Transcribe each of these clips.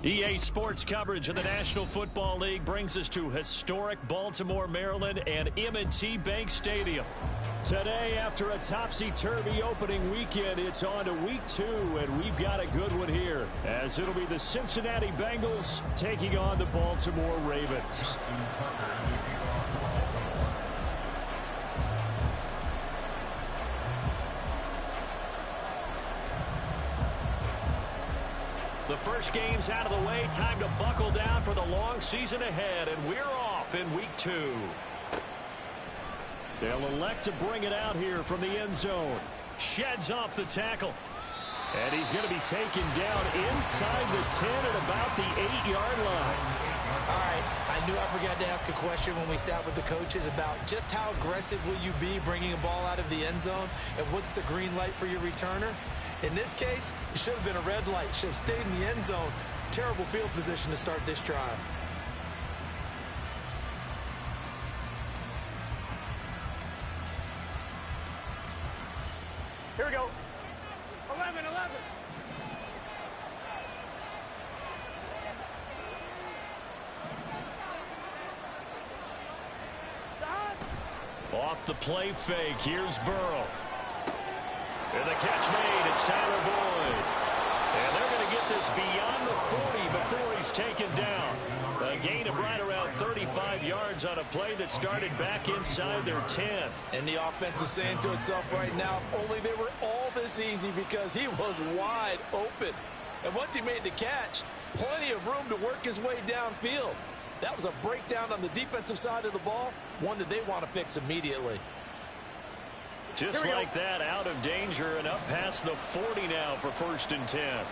EA Sports coverage of the National Football League brings us to historic Baltimore, Maryland, and M&T Bank Stadium. Today, after a topsy-turvy opening weekend, it's on to week 2, and we've got a good one here, as it'll be the Cincinnati Bengals taking on the Baltimore Ravens. The first game's out of the way. Time to buckle down for the long season ahead, and we're off in week 2. They'll elect to bring it out here from the end zone. Sheds off the tackle. And he's going to be taken down inside the 10 at about the 8-yard line. All right, I knew I forgot to ask a question when we sat with the coaches about just how aggressive will you be bringing a ball out of the end zone, and what's the green light for your returner? In this case, it should have been a red light. Should have stayed in the end zone. Terrible field position to start this drive. Here we go. 11. Off the play fake, here's Burrow. And the catch made, it's Tyler Boyd. And they're going to get this beyond the 40 before he's taken down. A gain of right around 35 yards on a play that started back inside their 10. And the offense is saying to itself right now, only they were all this easy because he was wide open. And once he made the catch, plenty of room to work his way downfield. That was a breakdown on the defensive side of the ball, one that they want to fix immediately. Just like that, out of danger and up past the 40 now for 1st and 10.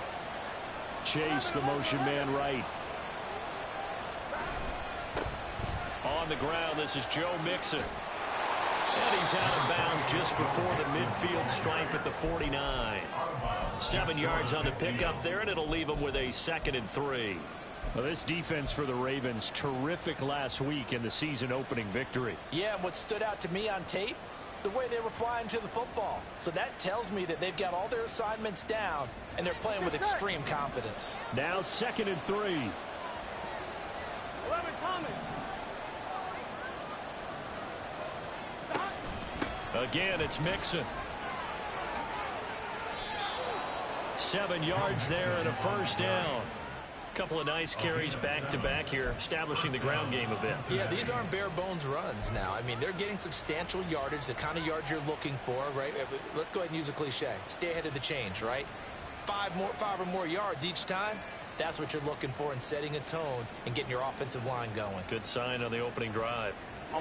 Chase the motion man right. On the ground, this is Joe Mixon. And he's out of bounds just before the midfield stripe at the 49. 7 yards on the pickup there, and it'll leave him with a 2nd and 3. Well, this defense for the Ravens, terrific last week in the season opening victory. Yeah, and what stood out to me on tape, the way they were flying to the football. So that tells me that they've got all their assignments down, and they're playing with extreme confidence. Now 2nd and 3. 11 coming. Again, it's Mixon. 7 yards there and a 1st down. Couple of nice carries back-to-back here, establishing the ground game a bit. Yeah, these aren't bare-bones runs now. I mean, they're getting substantial yardage, the kind of yards you're looking for, right? Let's go ahead and use a cliche. Stay ahead of the change, right? 5 or more yards each time. That's what you're looking for in setting a tone and getting your offensive line going. Good sign on the opening drive.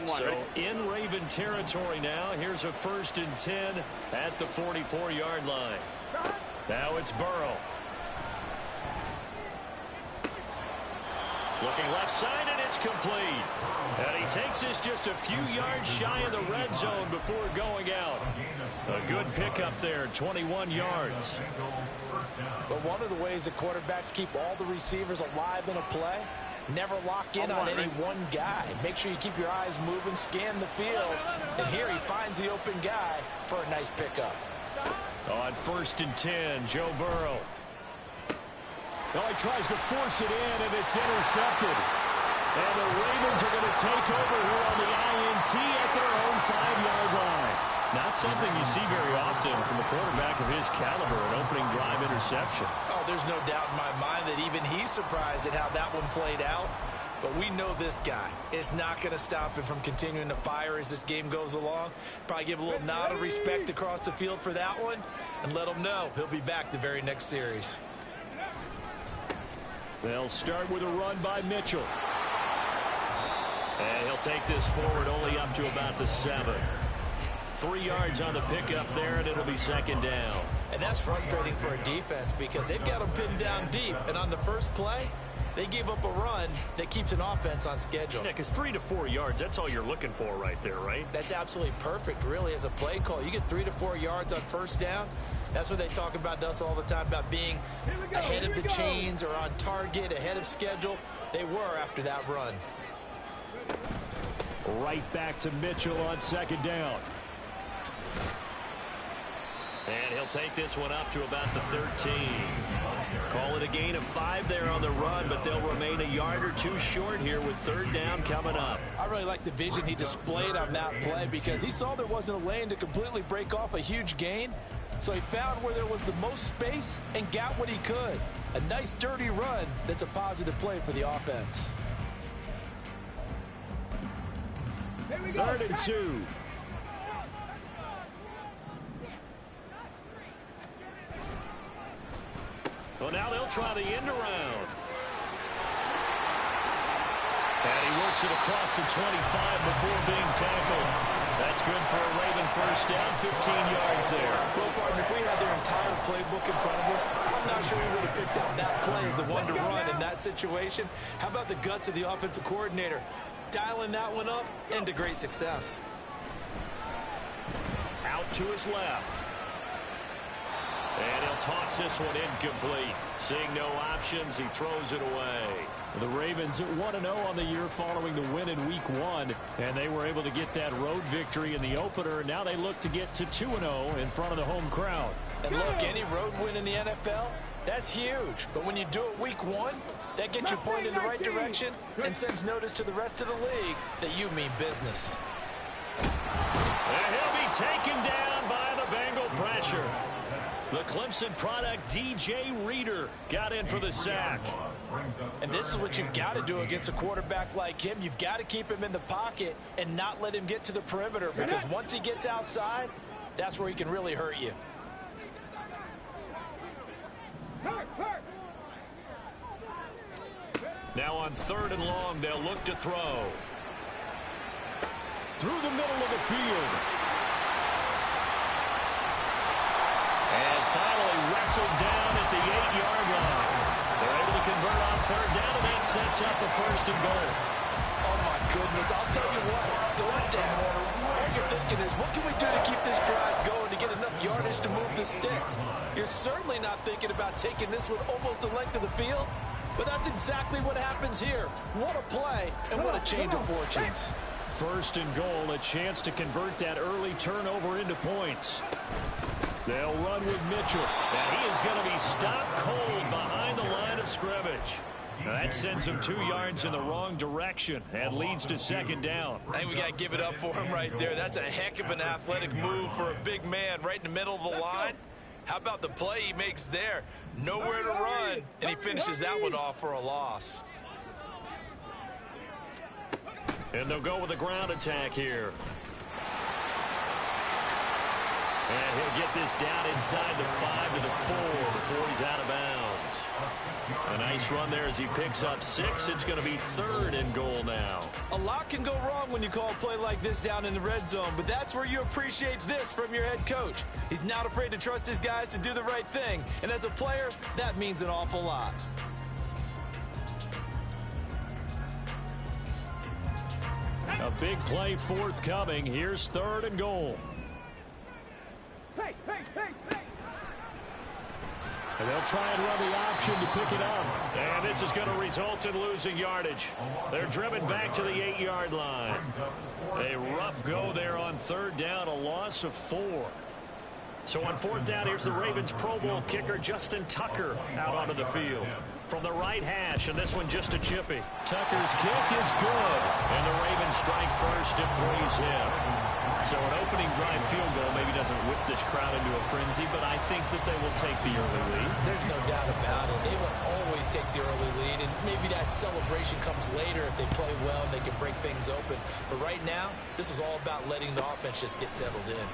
So in Raven territory now, here's a 1st and 10 at the 44-yard line. Now it's Burrow. Looking left side, and it's complete. And he takes this just a few yards shy of the red zone before going out. A good pickup there, 21 yards. But one of the ways that quarterbacks keep all the receivers alive in a play, never lock in on any one guy. Make sure you keep your eyes moving, scan the field. And here he finds the open guy for a nice pickup. On 1st and 10, Joe Burrow. Well, he tries to force it in, and it's intercepted. And the Ravens are going to take over here on the INT at their own 5-yard line. Not something you see very often from a quarterback of his caliber, an opening drive interception. Oh, there's no doubt in my mind that even he's surprised at how that one played out. But we know this guy is not going to stop him from continuing to fire as this game goes along. Probably give a little nod of respect across the field for that one and let him know he'll be back the very next series. They'll start with a run by Mitchell. And he'll take this forward only up to about the 7. 3 yards on the pickup there, and it'll be 2nd down. And that's frustrating for a defense because they've got them pinned down deep. And on the first play, they gave up a run that keeps an offense on schedule. Yeah, because 3 to 4 yards, that's all you're looking for right there, right? That's absolutely perfect, really, as a play call. You get 3 to 4 yards on 1st down. That's what they talk about to us all the time, about being ahead of the chains or on target, ahead of schedule. They were after that run. Right back to Mitchell on 2nd down. And he'll take this one up to about the 13. Call it a gain of 5 there on the run, but they'll remain a yard or two short here with third down coming up. I really like the vision he displayed on that play because he saw there wasn't a lane to completely break off a huge gain. So he found where there was the most space and got what he could. A nice dirty run that's a positive play for the offense. 3rd and 2. Well, now they'll try the end around. And he works it across the 25 before being tackled. That's good for a Raven first down, 15 yards there. Well, partner, if we had their entire playbook in front of us, I'm not sure we would have picked out that play as the one to run in that situation. How about the guts of the offensive coordinator? Dialing that one up into great success. Out to his left. And he'll toss this one incomplete. Seeing no options, he throws it away. The Ravens 1-0 on the year following the win in Week 1, and they were able to get that road victory in the opener. Now they look to get to 2-0 in front of the home crowd. And look, any road win in the NFL, that's huge. But when you do it Week 1, that gets you pointed in the right direction and sends notice to the rest of the league that you mean business. And he'll be taken down by the Bengal pressure. The Clemson product, DJ Reader, got in for the sack. And this is what you've got to do against a quarterback like him. You've got to keep him in the pocket and not let him get to the perimeter, because once he gets outside, that's where he can really hurt you. Now on 3rd and long, they'll look to throw. Through the middle of the field. And finally wrestled down at the 8-yard line. They're able to convert on 3rd down, and that sets up a 1st and goal. Oh, my goodness. I'll tell you what, 3rd down. All you're thinking is, what can we do to keep this drive going to get enough yardage to move the sticks? You're certainly not thinking about taking this one almost the length of the field, but that's exactly what happens here. What a play, and what a change of fortunes. 1st and goal, a chance to convert that early turnover into points. They'll run with Mitchell. And he is going to be stopped cold behind the line of scrimmage. Now that sends him 2 yards in the wrong direction and leads to 2nd down. I think we got to give it up for him right there. That's a heck of an athletic move for a big man right in the middle of the line. How about the play he makes there? Nowhere to run, and he finishes that one off for a loss. And they'll go with a ground attack here. And he'll get this down inside the 5 to the 4 before he's out of bounds. A nice run there as he picks up 6. It's going to be 3rd and goal now. A lot can go wrong when you call a play like this down in the red zone, but that's where you appreciate this from your head coach. He's not afraid to trust his guys to do the right thing, and as a player, that means an awful lot. A big play forthcoming. Here's 3rd and goal. And they'll try and run the option to pick it up. And this is going to result in losing yardage. They're driven back to the 8-yard line. A rough go there on 3rd down, a loss of 4. So on 4th down, here's the Ravens Pro Bowl kicker Justin Tucker out onto the field. From the right hash, and this one just a chippy. Tucker's kick is good. And the Ravens strike first and 3's in. So an opening drive field goal maybe doesn't whip this crowd into a frenzy, but I think that they will take the early lead. There's no doubt about it. They will always take the early lead, and maybe that celebration comes later if they play well and they can break things open. But right now, this is all about letting the offense just get settled in.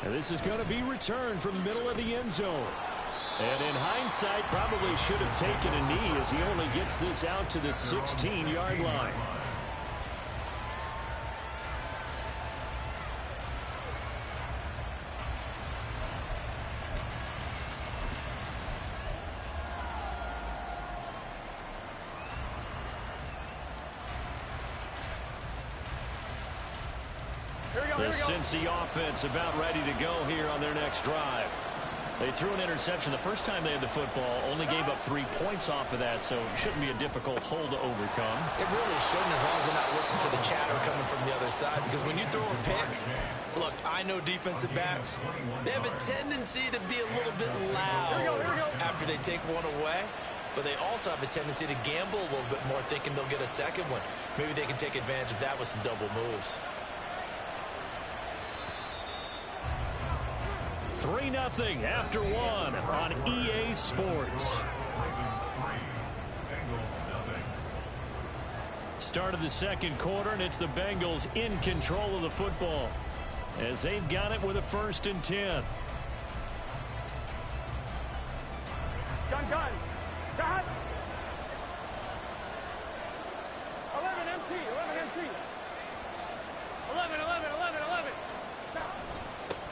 And this is going to be returned from the middle of the end zone. And in hindsight, probably should have taken a knee as he only gets this out to the 16-yard line. The Cincy offense about ready to go here on their next drive. They threw an interception the first time they had the football, only gave up 3 points off of that, so it shouldn't be a difficult hole to overcome. It really shouldn't, as long as they're not listening to the chatter coming from the other side, because when you throw a pick, look, I know defensive backs, they have a tendency to be a little bit loud after they take one away, but they also have a tendency to gamble a little bit more, thinking they'll get a second one. Maybe they can take advantage of that with some double moves. 3-0 after 1 on EA Sports. Start of the second quarter, and it's the Bengals in control of the football as they've got it with a 1st and 10. Gun. Shot. 11 MT. 11.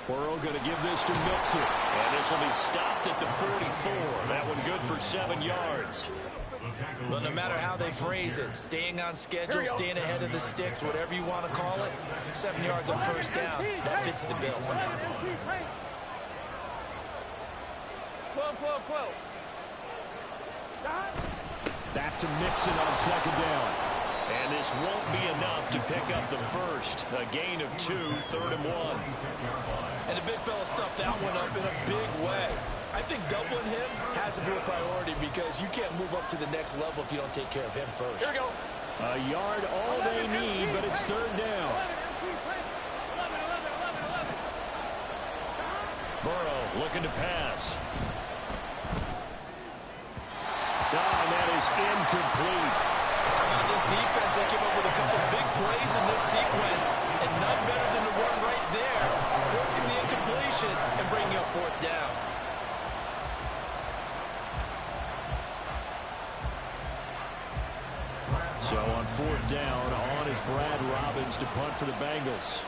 Burrow going to give this to Mixon, and this will be stopped at the 44. That one good for 7 yards. Well, no matter how they phrase it, staying on schedule, staying ahead of the sticks, whatever you want to call it, 7 yards on 1st down, that fits the bill. 11 MT. 12. Shot. Back to Mixon on 2nd down. And this won't be enough to pick up the first. A gain of 2, 3rd and 1. And the big fella stuffed that one up in a big way. I think doubling him has to be a priority because you can't move up to the next level if you don't take care of him first. Here we go. A yard all they need, but it's 3rd down. 11. Burrow looking to pass. And that is incomplete. How about this defense? They came up with a couple big plays in this sequence, and none better than the one right there, forcing the incompletion and bringing up 4th down. So on 4th down, on is Brad Robbins to punt for the Bengals.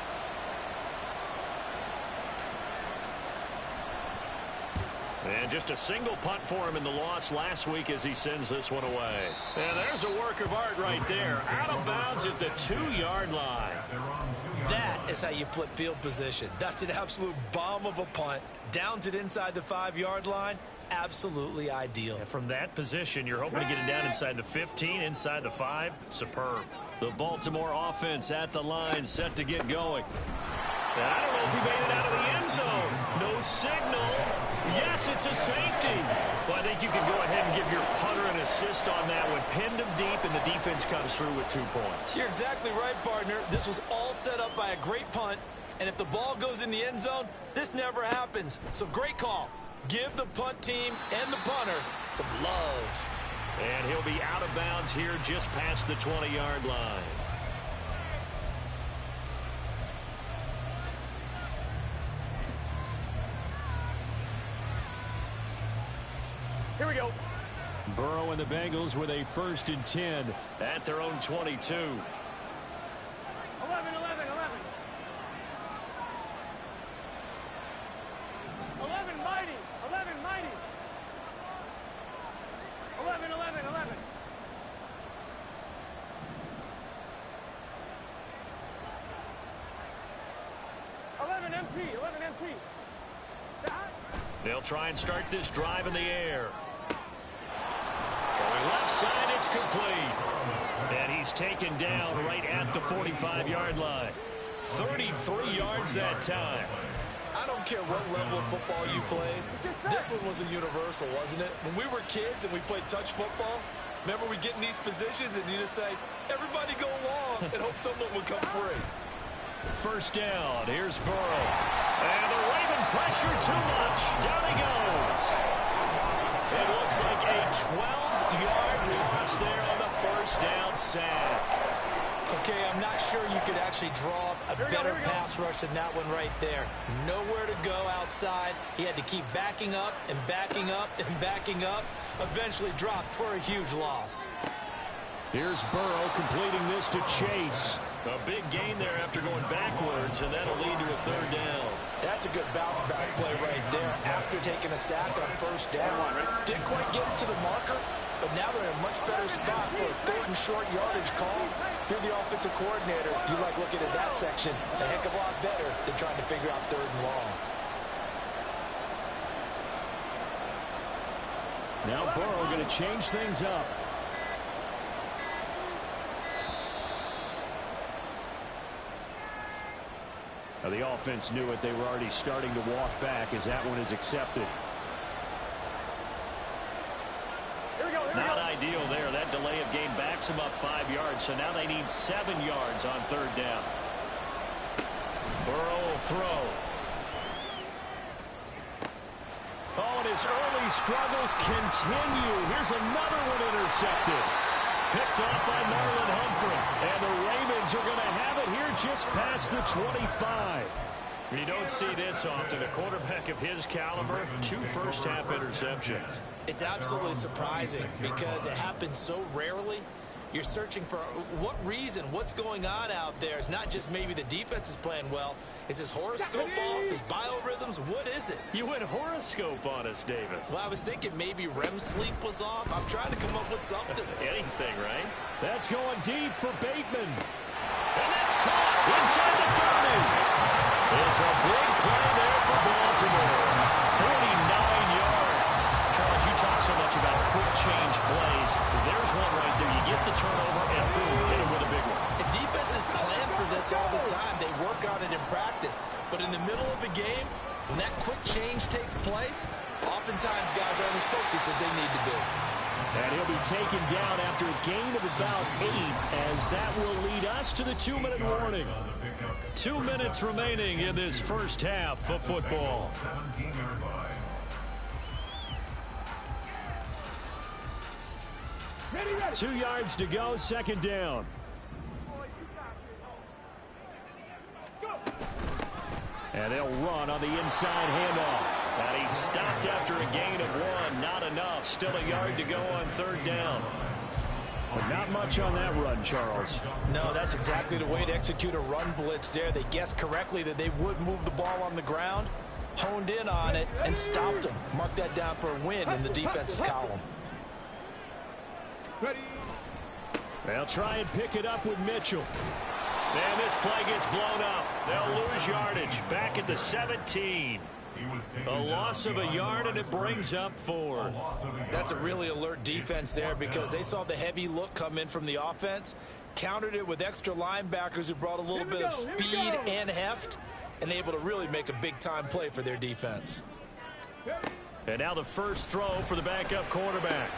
And just a single punt for him in the loss last week as he sends this one away. And there's a work of art right there. Out of bounds at the 2-yard line. That is how you flip field position. That's an absolute bomb of a punt. Downs it inside the 5-yard line. Absolutely ideal. And from that position, you're hoping to get it down inside the 15, inside the 5. Superb. The Baltimore offense at the line, set to get going. And I don't know if he made it out of the end zone. No signal. Yes, it's a safety. Well, I think you can go ahead and give your punter an assist on that one. Pinned him deep, and the defense comes through with 2 points. You're exactly right, partner. This was all set up by a great punt. And if the ball goes in the end zone, this never happens. So great call. Give the punt team and the punter some love. And he'll be out of bounds here just past the 20-yard line. Here we go. Burrow and the Bengals with a 1st and 10 at their own 22. 11. 11 mighty. 11. 11 MT. They'll try and start this drive in the air. Throwing left side, it's complete. And he's taken down right at the 45-yard line. 33 yards that time. I don't care what level of football you played. This one was a universal, wasn't it? When we were kids and we played touch football, remember we get in these positions and you just say, everybody go along and hope someone will come free. 1st down. Here's Burrow. And the Raven pressure too much. Down he goes. It looks like a 12-yard loss there on the 1st down sack. Okay, I'm not sure you could actually draw up a better pass rush than that one right there. Nowhere to go outside. He had to keep backing up and backing up and backing up. Eventually dropped for a huge loss. Here's Burrow completing this to Chase. A big gain there after going backwards, and that'll lead to a 3rd down. That's a good bounce-back play right there after taking a sack on 1st down. Didn't quite get it to the marker, but now they're in a much better spot for a 3rd and short yardage call. If you're the offensive coordinator, you like looking at that section a heck of a lot better than trying to figure out 3rd and long. Now Burrow going to change things up. Now the offense knew it. They were already starting to walk back as that one is accepted. Not ideal there. That delay of game backs them up 5 yards, so now they need 7 yards on third down. Burrow will throw. Oh, and his early struggles continue. Here's another one intercepted. Picked off by Marlon Humphrey. And the Ravens are going to have it here just past the 25. You don't see this often. A quarterback of his caliber, 2 first-half interceptions. It's absolutely surprising because it happens so rarely. You're searching for what reason, what's going on out there. It's not just maybe the defense is playing well. Is his horoscope off? His biorhythms? What is it? You went horoscope on us, David. Well, I was thinking maybe REM sleep was off. I'm trying to come up with something. Anything, right? That's going deep for Bateman. And that's caught inside the 30. It's a big play there for Baltimore. 49 yards. Charles, you talk so much about quick change plays. There's one right there. You get the turnover and boom, hit him with a big one. And defenses plan for this all the time. They work on it in practice. But in the middle of a game, when that quick change takes place, oftentimes guys aren't as focused as they need to be. And he'll be taken down after a gain of about 8, as that will lead us to the 2-minute warning. 2 minutes remaining in this first half of football. Ready, ready. 2 yards to go, second down. And they'll run on the inside handoff. And he stopped after a gain of 1. Not enough. Still a yard to go on third down. But not much on that run, Charles. No, that's exactly the way to execute a run blitz there. They guessed correctly that they would move the ball on the ground, honed in on it, and stopped them. Mark that down for a win in the defense's column. Ready. They'll try and pick it up with Mitchell. And this play gets blown up. They'll lose yardage. Back at the 17. A loss of a yard, and it brings up 4th. That's a really alert defense there because they saw the heavy look come in from the offense, countered it with extra linebackers who brought a little bit of speed and heft, and able to really make a big-time play for their defense. And now the first throw for the backup quarterback.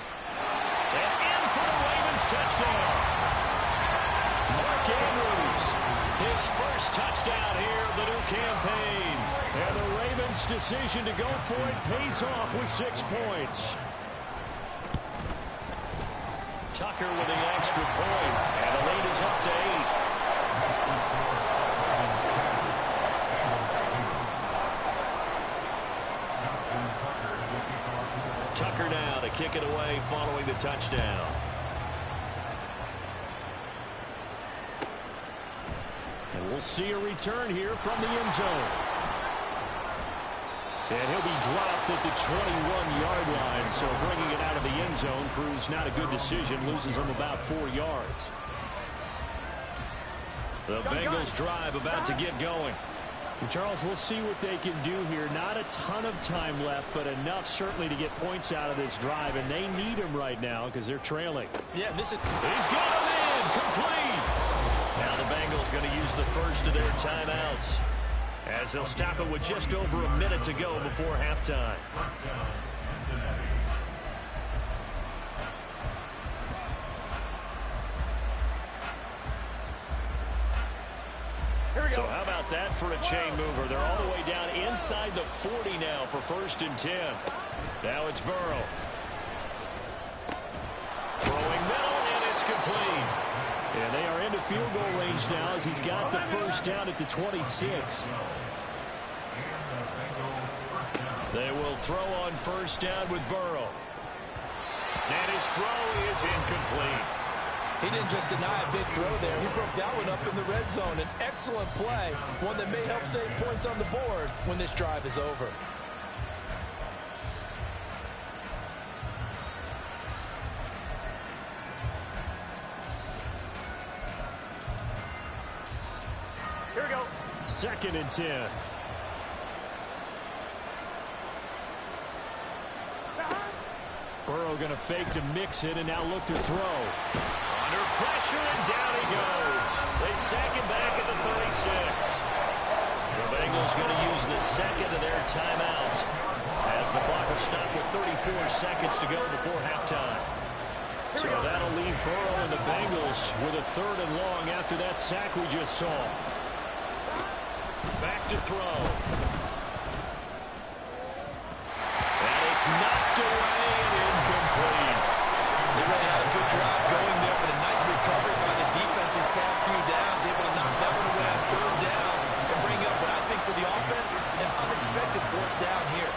And in for the Ravens touchdown. Mark Andrews, his first touchdown here of the new campaign. And the Ravens' decision to go for it pays off with 6 points. Tucker with the extra point, and the lead is up to 8. Tucker now to kick it away following the touchdown. And we'll see a return here from the end zone. And he'll be dropped at the 21-yard line, so bringing it out of the end zone proves not a good decision, loses him about 4 yards. The Bengals drive about to get going. And Charles, we'll see what they can do here. Not a ton of time left, but enough certainly to get points out of this drive, and they need him right now because they're trailing. Yeah, this is... He's got him in, complete. Now the Bengals going to use the first of their timeouts, as they'll stop it with just over a minute to go before halftime. So how about that for a chain mover? They're all the way down inside the 40 now for 1st and 10. Now it's Burrow. Throwing middle, and it's complete. And they are into field goal range now as he's got the first down at the 26. They will throw on first down with Burrow. And his throw is incomplete. He didn't just deny a big throw there. He broke that one up in the red zone. An excellent play, one that may help save points on the board when this drive is over. Here we go. 2nd and 10. Burrow going to fake to mix it and now look to throw. Under pressure, and down he goes. They sack him back at the 36. The Bengals going to use the second of their timeouts as the clock will stop with 34 seconds to go before halftime. So that'll leave Burrow and the Bengals with a 3rd and long after that sack we just saw. Back to throw. And it's knocked away and incomplete. They really had a good drive going there, but a nice recovery by the defense these past few downs, able to knock that one away on 3rd down and bring up what I think for the offense, an unexpected 4th down here.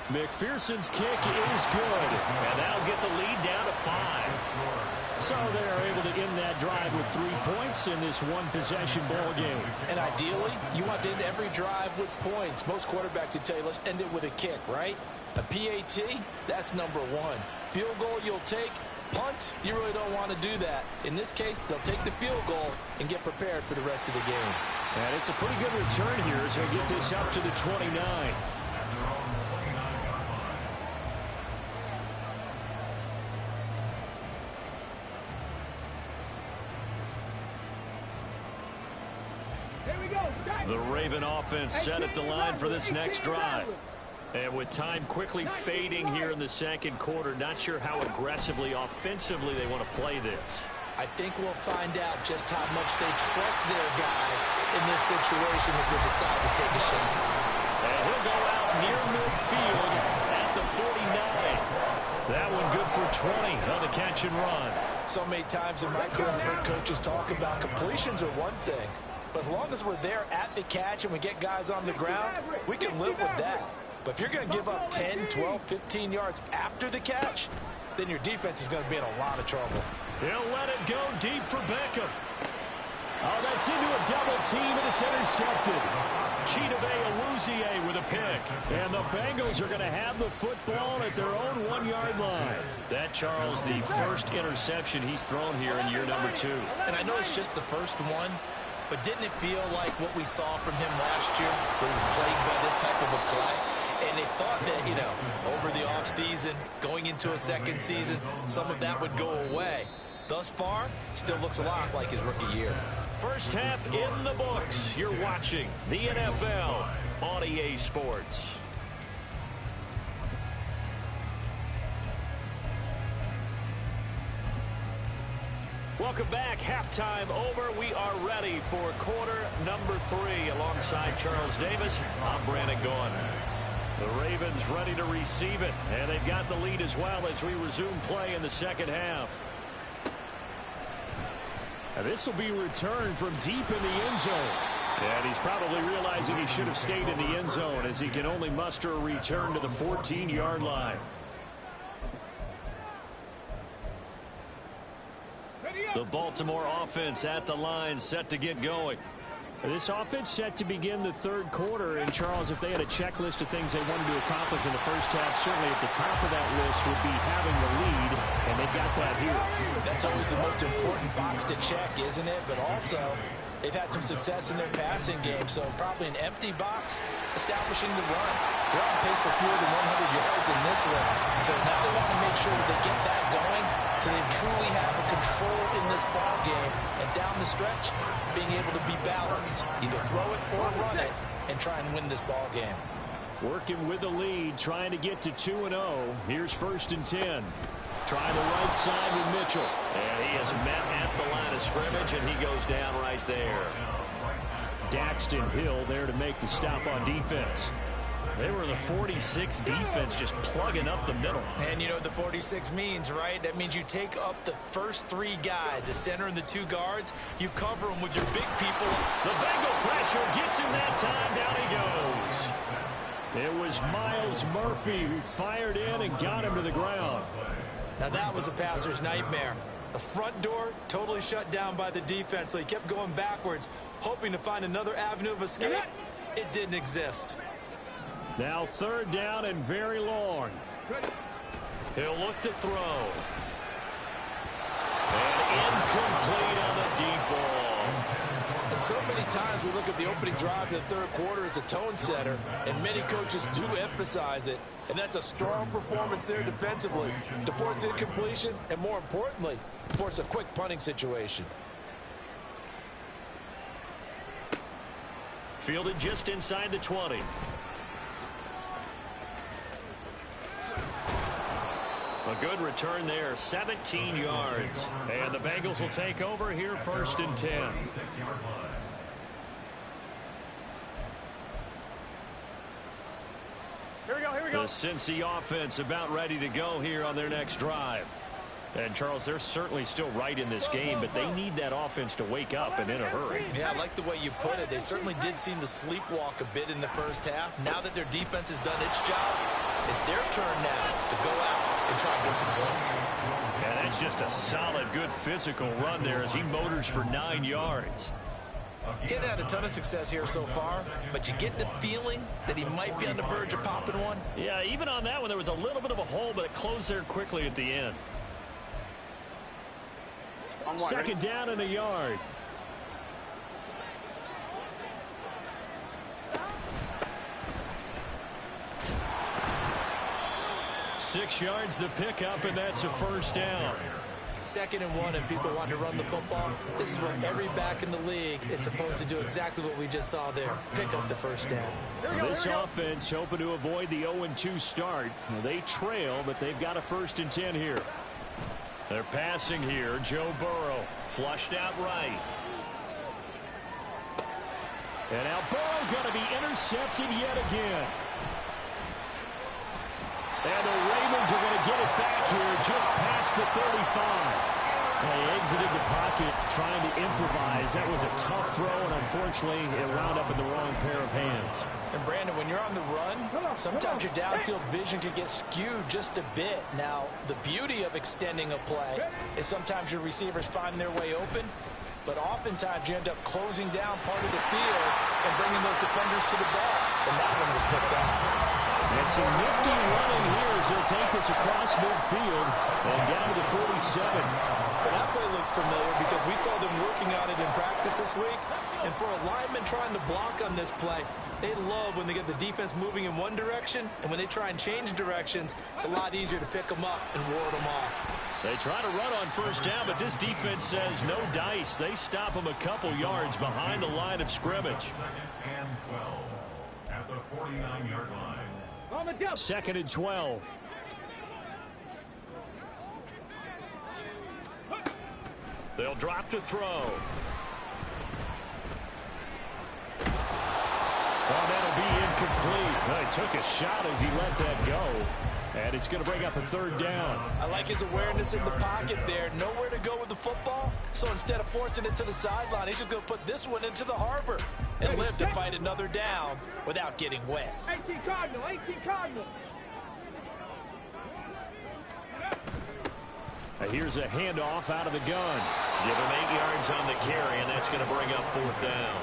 McPherson's kick is good. And that'll get the lead down to 5. So they are able to end that drive with 3 points in this one-possession ball game. And ideally, you want to end every drive with points. Most quarterbacks would tell you, let's end it with a kick, right? A PAT, that's number 1. Field goal you'll take. Punts, you really don't want to do that. In this case, they'll take the field goal and get prepared for the rest of the game. And it's a pretty good return here as they get this up to the 29. The Raven offense set at the line for this next drive. And with time quickly fading here in the second quarter, not sure how aggressively, offensively they want to play this. I think we'll find out just how much they trust their guys in this situation if they decide to take a shot. And he'll go out near midfield at the 49. That one good for 20 on the catch and run. So many times in my career, I've heard coaches talk about completions are one thing. But as long as we're there at the catch and we get guys on the ground, we can live with that. But if you're going to give up 10, 12, 15 yards after the catch, then your defense is going to be in a lot of trouble. He'll let it go deep for Beckham. Oh, that's into a double team, and it's intercepted. Chidobe Awuzie with a pick. And the Bengals are going to have the football at their own 1-yard line. That, Charles, the first interception he's thrown here in year number 2. And I know it's just the first one, but didn't it feel like what we saw from him last year, where he was plagued by this type of a play? And they thought that, you know, over the offseason, going into a second season, some of that would go away. Thus far, still looks a lot like his rookie year. First half in the books. You're watching the NFL on EA Sports. Welcome back. Halftime over. We are ready for quarter number 3. Alongside Charles Davis, I'm Brandon Gaughan. The Ravens ready to receive it, and they've got the lead as well as we resume play in the second half. And this will be returned from deep in the end zone. And he's probably realizing he should have stayed in the end zone as he can only muster a return to the 14-yard line. The Baltimore offense at the line, set to get going. This offense set to begin the third quarter. And, Charles, if they had a checklist of things they wanted to accomplish in the first half, certainly at the top of that list would be having the lead, and they've got that here. That's always the most important box to check, isn't it? But also, they've had some success in their passing game, so probably an empty box establishing the run. They're on pace for fewer than 100 yards in this one. So now they want to make sure that they get that going so they truly have a control in this ball game. And down the stretch, being able to be balanced. Either throw it or run it and try and win this ball game. Working with the lead, trying to get to 2-0. Here's 1st and 10. Trying the right side with Mitchell. And he is met at the line of scrimmage, and he goes down right there. Daxton Hill there to make the stop on defense. They were the 46 defense just plugging up the middle. And you know what the 46 means, right? That means you take up the first 3 guys, the center and the 2 guards. You cover them with your big people. The Bengal pressure gets him that time. Down he goes. It was Miles Murphy who fired in and got him to the ground. Now that was a passer's nightmare. The front door totally shut down by the defense, so he kept going backwards, hoping to find another avenue of escape. It didn't exist. Now 3rd down and very long. He'll look to throw. And incomplete on the deep ball. And So many times we look at the opening drive in the third quarter as a tone setter, and many coaches do emphasize it. And that's a strong performance there defensively to force incompletion and, more importantly, force a quick punting situation. Fielded just inside the 20. A good return there, 17 yards. And the Bengals will take over here, 1st and 10. Here we go, here we go. The Cincy offense about ready to go here on their next drive. And, Charles, they're certainly still right in this game, but they need that offense to wake up and in a hurry. Yeah, I like the way you put it. They certainly did seem to sleepwalk a bit in the first half. Now that their defense has done its job, it's their turn now to go out and try and get some points. And that's just a solid, good physical run there as he motors for 9 yards. Getting had a ton of success here so far, but you get the feeling that he might be on the verge of popping one. Yeah, even on that one, there was a little bit of a hole, but it closed there quickly at the end. 2nd down and a yard. Six yards the pickup, and that's a 1st down. 2nd and 1, and people want to run the football. This is where every back in the league is supposed to do exactly what we just saw there. Pick up the 1st down. This offense hoping to avoid the 0-2 start. They trail, but they've got a 1st and 10 here. They're passing here. Joe Burrow flushed out right. And now Burrow going to be intercepted yet again. And the Ravens are going to get it back here just past the 35. They exited the pocket trying to improvise. That was a tough throw, and unfortunately, it wound up in the wrong pair of hands. And, Brandon, when you're on the run, sometimes your downfield vision can get skewed just a bit. Now, the beauty of extending a play is sometimes your receivers find their way open, but oftentimes you end up closing down part of the field and bringing those defenders to the ball. And that one was picked off. And some nifty running here as he'll take this across midfield and down to the 47. Well, that play looks familiar because we saw them working on it in practice this week. And for a lineman trying to block on this play, they love when they get the defense moving in one direction. And when they try and change directions, it's a lot easier to pick them up and ward them off. They try to run on 1st down, but this defense says no dice. They stop them a couple yards behind the line of scrimmage. 2nd and 12 at the 49-yard line. 2nd and 12. They'll drop to throw. Oh, that'll be incomplete. Well, he took a shot as he let that go. And it's going to bring up a 3rd down. I like his awareness in the pocket there. Nowhere to go with the football. So instead of forcing it to the sideline, he's just going to put this one into the harbor and live to fight another down without getting wet. 18 Cardinal, 18 Cardinal. Here's a handoff out of the gun. Give him 8 yards on the carry, and that's going to bring up 4th down.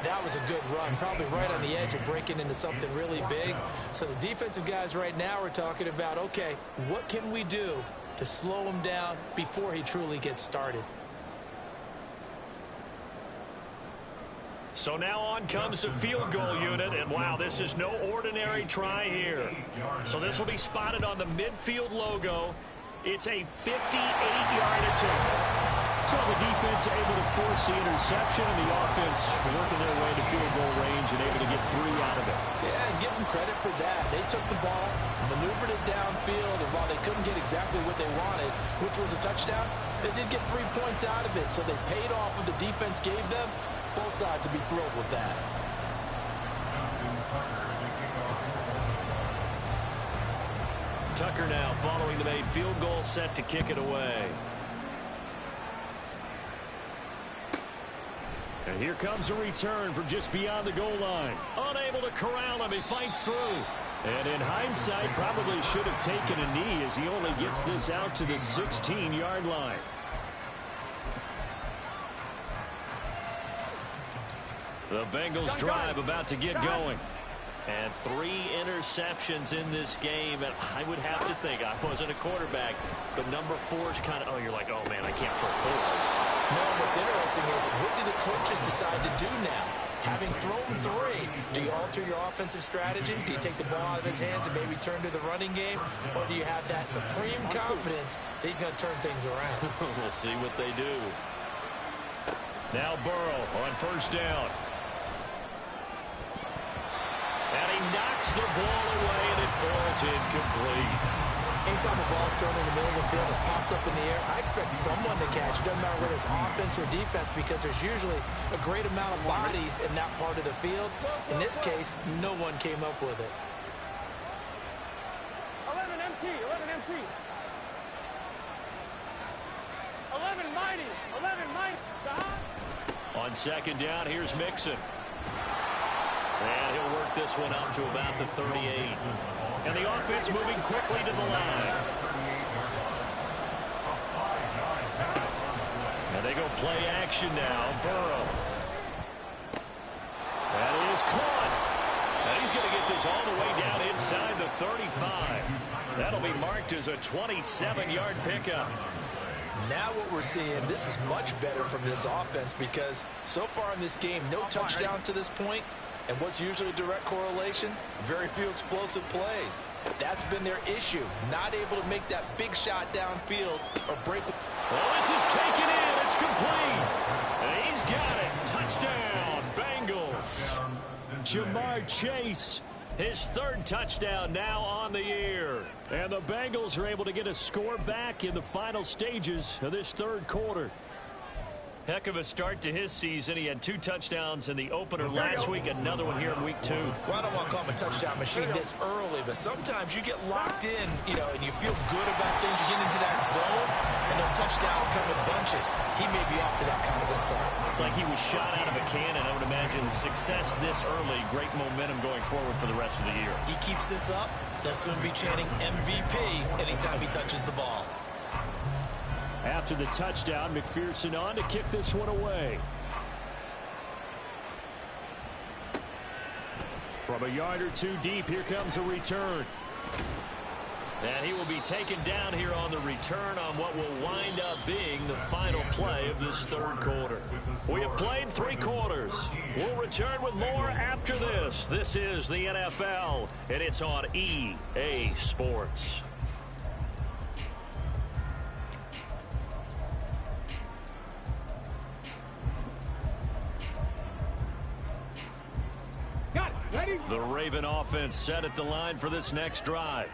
That was a good run, probably right on the edge of breaking into something really big. So the defensive guys right now are talking about, okay, what can we do to slow him down before he truly gets started? So now on comes the field goal unit, and wow, this is no ordinary try here. So this will be spotted on the midfield logo. It's a 58-yard attempt. So the defense able to force the interception, and the offense working their way to field goal range and able to get 3 out of it. Yeah, and give them credit for that. They took the ball, maneuvered it downfield, and while they couldn't get exactly what they wanted, which was a touchdown, they did get 3 points out of it. So they paid off what the defense gave them. Both sides to be thrilled with that. Tucker now following the made field goal, set to kick it away. And here comes a return from just beyond the goal line. Unable to corral him, he fights through. And in hindsight, probably should have taken a knee as he only gets this out to the 16-yard line. The Bengals drive about to get going. And 3 interceptions in this game. And I would have to think, I wasn't a quarterback, but number 4 is kind of, oh, you're like, oh, man, I can't throw 4. No, what's interesting is, what do the coaches decide to do now? Having thrown 3, do you alter your offensive strategy? Do you take the ball out of his hands and maybe turn to the running game? Or do you have that supreme confidence that he's going to turn things around? We'll see what they do. Now Burrow on first down. And he knocks the ball away, and it falls incomplete. Anytime a ball's thrown in the middle of the field, it's popped up in the air, I expect someone to catch. It doesn't matter whether it's offense or defense, because there's usually a great amount of bodies in that part of the field. In this case, no one came up with it. 11 MT, 11 MT. 11 mighty, 11 mighty. On second down, here's Mixon. And he'll work this one out to about the 38. And the offense moving quickly to the line. And they go play action now. Burrow. That is caught. And he's going to get this all the way down inside the 35. That'll be marked as a 27-yard pickup. Now what we're seeing, this is much better from this offense, because so far in this game, no touchdown to this point. And what's usually a direct correlation? Very few explosive plays. That's been their issue. Not able to make that big shot downfield or break. Well, this is taken in. It's complete. And he's got it. Touchdown, Bengals. Jamar Chase, his 3rd touchdown now on the year. And the Bengals are able to get a score back in the final stages of this 3rd quarter. Heck of a start to his season. He had 2 touchdowns in the opener last week, another one here in week 2. Well, I don't want to call him a touchdown machine this early, but sometimes you get locked in, and you feel good about things. You get into that zone, and those touchdowns come in bunches. He may be off to that kind of a start. It's like he was shot out of a cannon. I would imagine success this early, great momentum going forward for the rest of the year. He keeps this up, they'll soon be chanting MVP anytime he touches the ball. After the touchdown, McPherson on to kick this one away. From a yard or 2 deep, here comes a return. And he will be taken down here on the return on what will wind up being the final play of this 3rd quarter. We have played 3 quarters. We'll return with more after this. This is the NFL, and it's on EA Sports. The Raven offense set at the line for this next drive.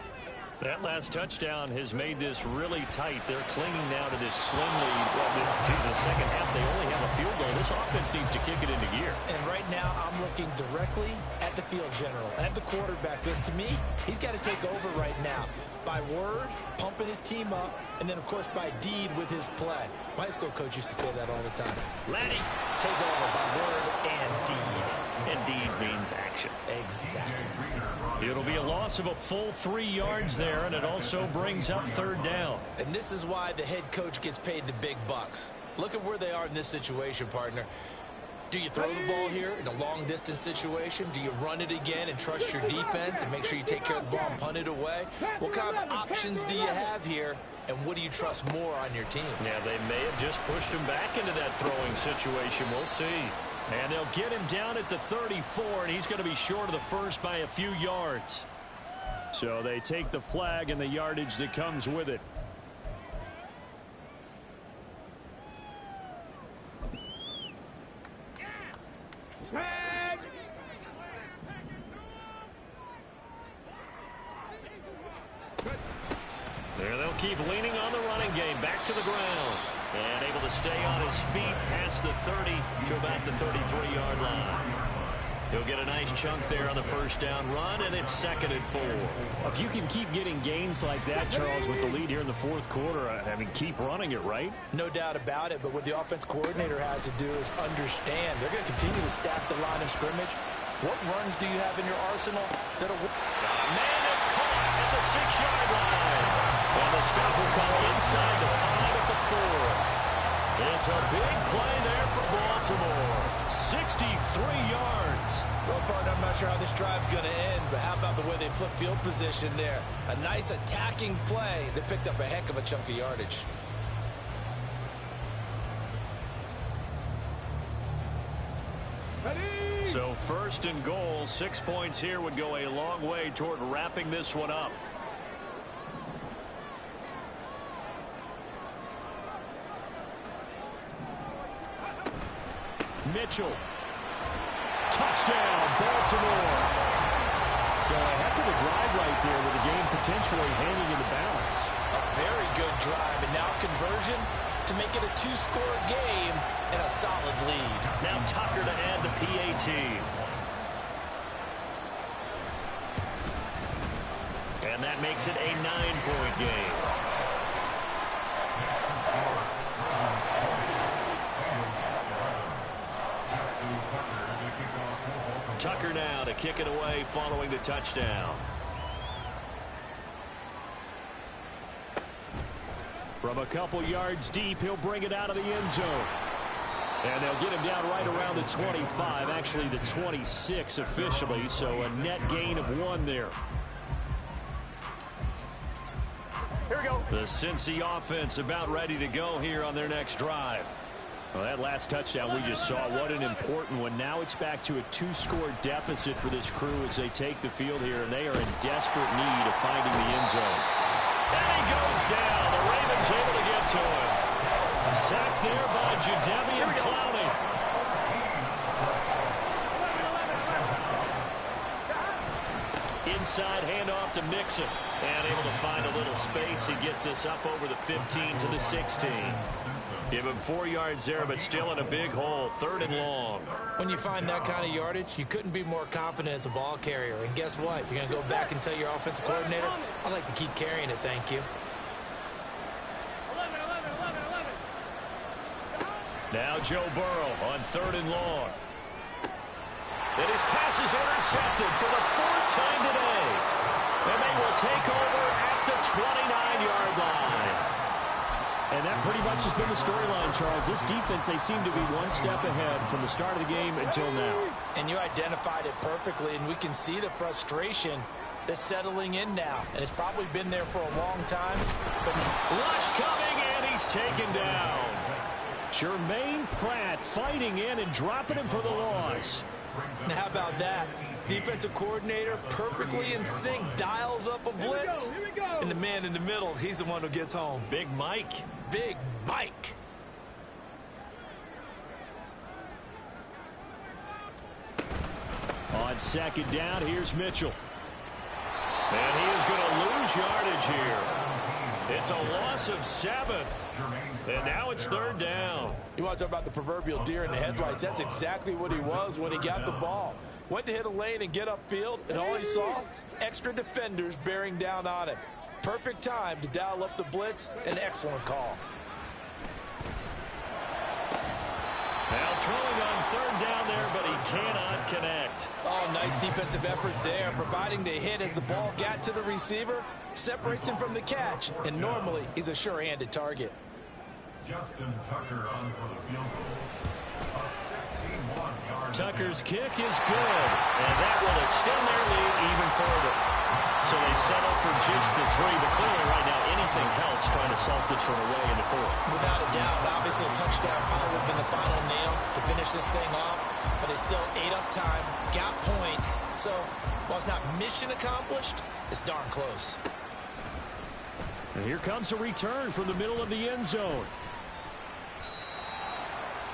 That last touchdown has made this really tight. They're clinging now to this slim lead. Geez, the second half, they only have a field goal. This offense needs to kick it into gear. And right now, I'm looking directly at the field general, at the quarterback, because to me, he's got to take over right now. By word, pumping his team up, and then, of course, by deed with his play. My high school coach used to say that all the time. Laddie, take over by word and deed. And deed means action. Exactly. It'll be a loss of a full 3 yards there, and it also brings up 3rd down. And this is why the head coach gets paid the big bucks. Look at where they are in this situation, partner. Do you throw the ball here in a long-distance situation? Do you run it again and trust your defense and make sure you take care of the ball and punt it away? What kind of options do you have here, and what do you trust more on your team? Yeah, they may have just pushed him back into that throwing situation. We'll see. And they'll get him down at the 34, and he's going to be short of the first by a few yards. So they take the flag and the yardage that comes with it. There they'll keep leaning on the running game. Back to the ground. And able to stay on his feet past the 30 to about the 33-yard line. He'll get a nice chunk there on the first down run, and it's 2nd and 4. If you can keep getting gains like that, Charles, with the lead here in the 4th quarter, I mean, keep running it, right? No doubt about it, but what the offense coordinator has to do is understand. They're going to continue to stack the line of scrimmage. What runs do you have in your arsenal that'll... Man, it's caught at the 6-yard line. And the stop will come inside the 5 at the 4. It's a big play there for Baltimore. 63 yards. Well, partner, I'm not sure how this drive's going to end, but how about the way they flip field position there? A nice attacking play that picked up a heck of a chunk of yardage. So first and goal, 6 points here would go a long way toward wrapping this one up. Mitchell. Touchdown, Baltimore. So a heck of a drive right there with the game potentially hanging in the balance. A very good drive, and now conversion to make it a two-score game and a solid lead. Now Tucker to add the PAT. And that makes it a 9-point game. Tucker now to kick it away following the touchdown. From a couple yards deep, he'll bring it out of the end zone. And they'll get him down right around the 25, actually the 26 officially, so a net gain of 1 there. Here we go. The Cincy offense about ready to go here on their next drive. Well, that last touchdown we just saw, what an important one. Now it's back to a 2-score deficit for this crew as they take the field here, and they are in desperate need of finding the end zone. And he goes down. The Ravens able to get to him. Sacked there by Jadeveon Clowney. Inside handoff to Mixon. And able to find a little space. He gets us up over the 15 to the 16. Give him 4 yards there, but still in a big hole. 3rd and long. When you find that kind of yardage, you couldn't be more confident as a ball carrier. And guess what? You're going to go back and tell your offensive coordinator, I'd like to keep carrying it, thank you. 11. Now Joe Burrow on 3rd and long. And his pass is intercepted for the 4th time today. And they will take over at the 29-yard line. And that pretty much has been the storyline, Charles. This defense, they seem to be one step ahead from the start of the game until now. And you identified it perfectly, and we can see the frustration that's settling in now. And it's probably been there for a long time. But Lush coming, and he's taken down. Jermaine Pratt fighting in and dropping him for the loss. now how about that? Defensive coordinator perfectly in sync, dials up a blitz. Here we go. And the man in the middle, he's the one who gets home. Big Mike. Big Mike. On 2nd down, here's Mitchell. And he is going to lose yardage here. It's a loss of 7. And now it's 3rd down. You want to talk about the proverbial deer in the headlights? That's exactly what he was when he got the ball. Went to hit a lane and get upfield, and all he saw, extra defenders bearing down on him. Perfect time to dial up the blitz. An excellent call. Now throwing on 3rd down there, but he cannot connect. Oh, nice defensive effort there, providing the hit as the ball got to the receiver, separates him from the catch, and normally he's a sure-handed target. Justin Tucker on for the field goal. A 61-yard. Tucker's kick is good, and that will extend their lead even further. So they settle for just the 3, but clearly right now anything helps trying to salt this one away into 4. Without a doubt, obviously a touchdown probably would have been the final nail to finish this thing off, but it's still ate up time, got points, so while it's not mission accomplished, it's darn close. And here comes a return from the middle of the end zone.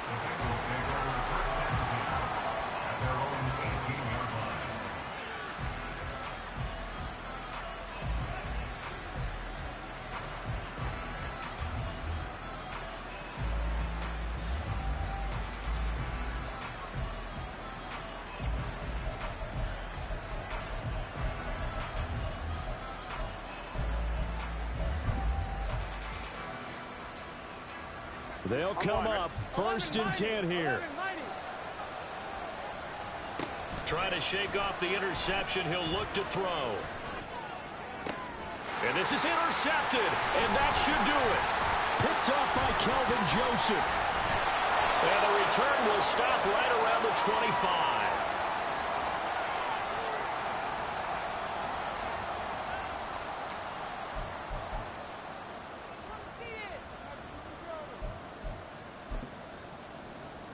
The Bengals take over the first down at their own 18-yard line. They'll come up 1st and 10 here. Trying to shake off the interception. He'll look to throw. And this is intercepted, and that should do it. Picked up by Kelvin Joseph. And the return will stop right around the 25.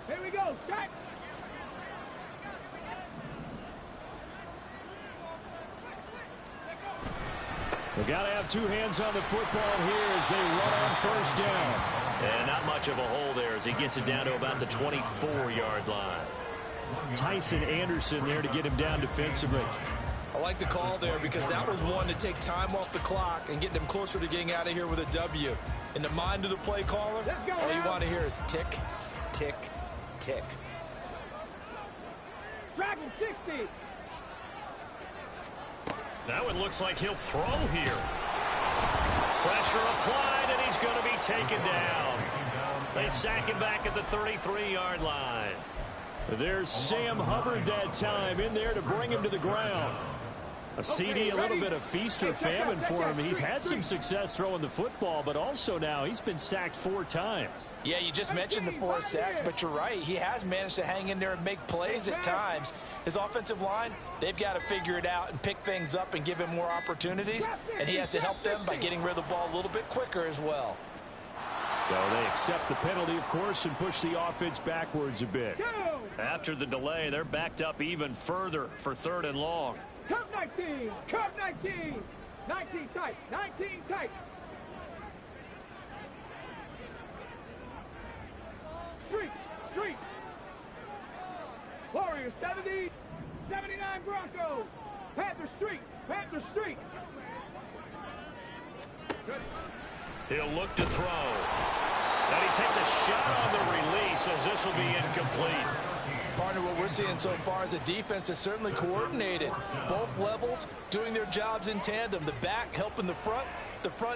Here we go. Start. We've got to have two hands on the football here as they run on first down. And not much of a hole there as he gets it down to about the 24-yard line. Tyson Anderson there to get him down defensively. I like the call there because that was one to take time off the clock and get them closer to getting out of here with a W. In the mind of the play caller, all you want to hear is tick, tick, tick. Dragon 60. Now it looks like he'll throw here. Pressure applied, and he's going to be taken down. They sack him back at the 33-yard line. There's Sam Hubbard that time in there to bring him to the ground. A CD, a little bit of feast or famine for him. He's had some success throwing the football, but also now he's been sacked 4 times. Yeah, you just mentioned the 4 sacks, but you're right. He has managed to hang in there and make plays at times. His offensive line, they've got to figure it out and pick things up and give him more opportunities, and he has to help them by getting rid of the ball a little bit quicker as well. So they accept the penalty, of course, and push the offense backwards a bit. After the delay, they're backed up even further for 3rd and long. Cup 19. Cup 19. 19 tight. 19 tight. Street. Warriors 70. 79 Broncos. Panther Street. He'll look to throw. And he takes a shot on the release as this will be incomplete. Partner, what we're seeing so far is a defense that's certainly coordinated. Both levels doing their jobs in tandem. The back helping the front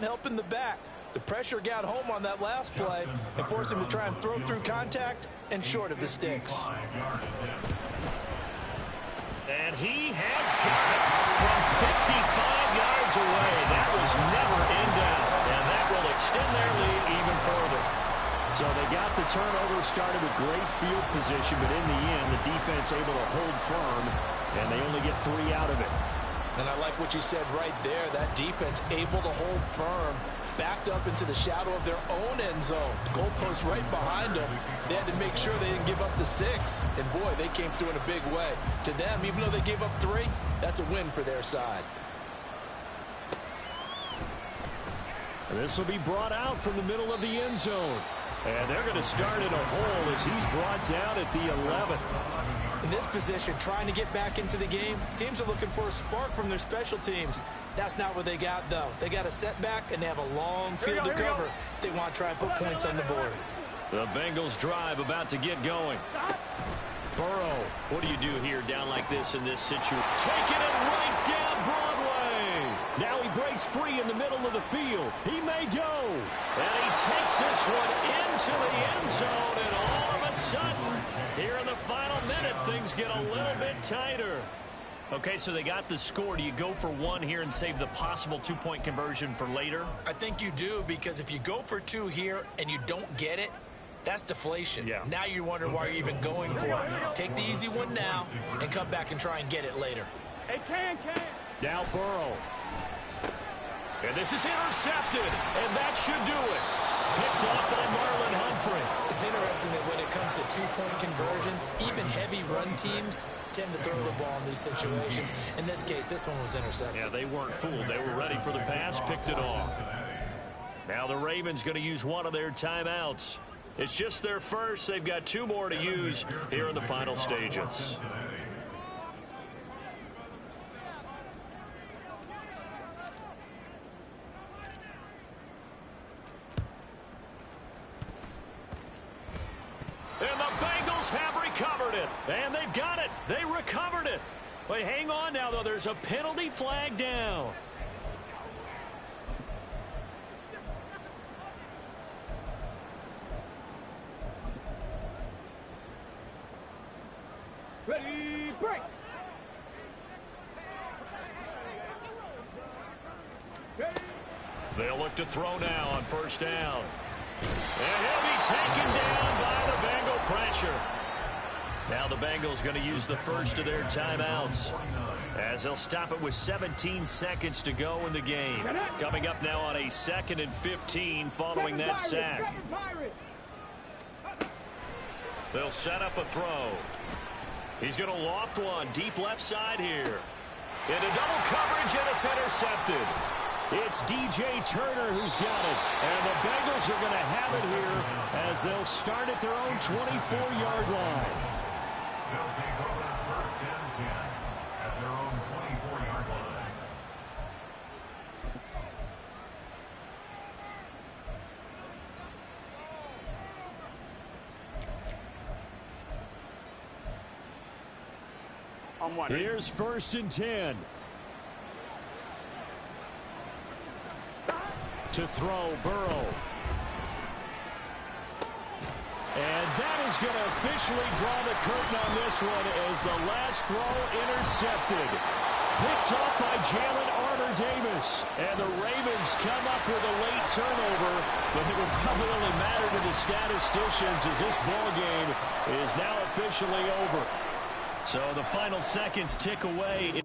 helping the back. The pressure got home on that last play and forced him to try and throw through contact and short of the sticks. And he has got it from 55 yards away. That was never in doubt. And that will extend their lead even further. So they got the turnover started with great field position, but in the end, the defense able to hold firm, and they only get 3 out of it. And I like what you said right there. That defense able to hold firm, backed up into the shadow of their own end zone. The goalpost right behind them. They had to make sure they didn't give up the 6. And, boy, they came through in a big way. To them, even though they gave up 3, that's a win for their side. This will be brought out from the middle of the end zone. And they're going to start in a hole as he's brought down at the 11. In this position, trying to get back into the game, teams are looking for a spark from their special teams. That's not what they got, though. They got a setback, and they have a long field to cover if they want to try and put points on the board. The Bengals drive about to get going. Burrow, what do you do here down like this in this situation? Taking it right down Broadway. Now he breaks free in the middle of the field. He may go. And he takes this one into the end zone, and all of a sudden, here in the final minute, things get a little bit tighter. Okay, so they got the score. Do you go for 1 here and save the possible 2-point conversion for later? I think you do, because if you go for 2 here and you don't get it, that's deflation. Yeah. Now you're wondering why you're even going for it. Take the easy one now and come back and try and get it later. Hey, can. Now Burrow. And this is intercepted, and that should do it. Picked off by Marlon Humphrey. It's interesting that when it comes to 2-point conversions, even heavy run teams tend to throw the ball in these situations. In this case, this one was intercepted. Yeah, they weren't fooled. They were ready for the pass, picked it off. Now the Ravens going to use one of their timeouts. It's just their first. They've got 2 more to use here in the final stages. And the Bengals have recovered it. And they've got it. They recovered it. Wait, hang on now, though. There's a penalty flag down. Ready, break. They'll look to throw now on first down. And he'll be taken down by the Bengal pressure. Now the Bengals going to use the first of their timeouts, as they'll stop it with 17 seconds to go in the game. Coming up now on a 2nd and 15 following that sack. They'll set up a throw. He's going to loft one deep left side here. Into double coverage, and it's intercepted. It's DJ Turner who's got it. And the Bengals are going to have it here as they'll start at their own 24-yard line. They'll take over the 1st and 10 at their own 24-yard line. Here's 1st and 10. To throw, Burrow. And that is going to officially draw the curtain on this one as the last throw intercepted. Picked up by Jalen Armour-Davis. And the Ravens come up with a late turnover, but it will probably only matter to the statisticians as this ball game is now officially over. So the final seconds tick away.